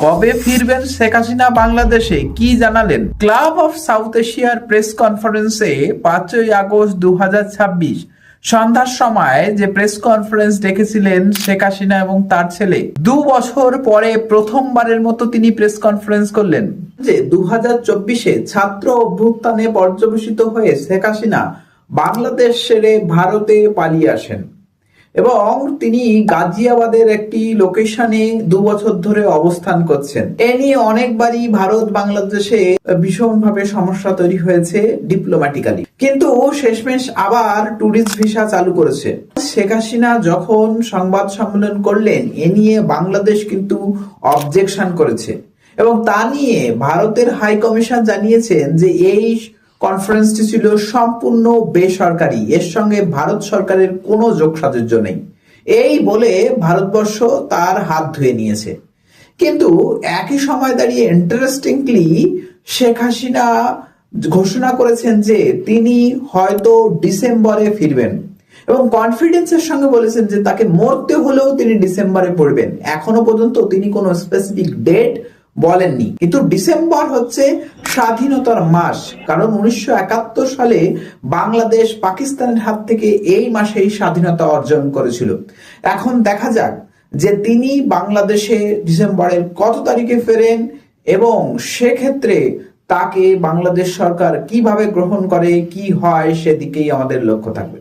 কবে ফিরবেন শেখ হাসিনা বাংলাদেশে, কি জানালেন? ক্লাব অফ সাউথ এশিয়ার প্রেস কনফারেন্সে 5ই আগস্ট 2026 সন্ধ্যার সময় যে প্রেস কনফারেন্স ডেকেছিলেন শেখ হাসিনা এবং তার ছেলে, 2 বছর পরে প্রথমবারের মতো তিনি প্রেস কনফারেন্স করলেন। যে 2024-এ ছাত্র অভ্যুত্থানে পর্যবসিত হয়ে শেখ হাসিনা বাংলাদেশ ছেড়ে ভারতে পালিয়ে আসেন এবং তিনি গাজিয়াবাদের একটি লোকেশনে 2 বছর ধরে অবস্থান করছেন। এ নিয়ে অনেকবারই ভারত বাংলাদেশে ভীষণভাবে সমস্যা তৈরি হয়েছে ডিপ্লোম্যাটিক্যালি, কিন্তু শেষমেশ আবার ট্যুরিস্ট ভিসা চালু করেছে। শেখ হাসিনা যখন সংবাদ সম্মেলন করলেন, এ নিয়ে বাংলাদেশ কিন্তু অবজেকশন করেছে এবং তা নিয়ে ভারতের হাই কমিশন জানিয়েছেন যে এই কনফারেন্সটি ছিল সম্পূর্ণ বেসরকারি, এর সঙ্গে ভারত সরকারের কোনো যোগসাজুর্য নেই, এই বলে ভারতবর্ষ তার হাত ধুয়ে নিয়েছে। কিন্তু একই সময় দাঁড়িয়ে ইন্টারেস্টিংলি শেখ হাসিনা ঘোষণা করেছেন যে তিনি হয়তো ডিসেম্বরে ফিরবেন এবং কনফিডেন্সের সঙ্গে বলেছেন যে তাকে মরতে হলেও তিনি ডিসেম্বরে পড়বেন। এখনো পর্যন্ত তিনি কোনো স্পেসিফিক ডেট বলেননি, কিন্তু ডিসেম্বর হচ্ছে স্বাধীনতার মাস, কারণ 1971 সালে বাংলাদেশ পাকিস্তানের হাত থেকে এই মাসেই স্বাধীনতা অর্জন করেছিল। এখন দেখা যাক যে তিনি বাংলাদেশে ডিসেম্বরের কত তারিখে ফেরেন এবং সেক্ষেত্রে তাকে বাংলাদেশ সরকার কিভাবে গ্রহণ করে, কি হয়, সেদিকেই আমাদের লক্ষ্য থাকবে।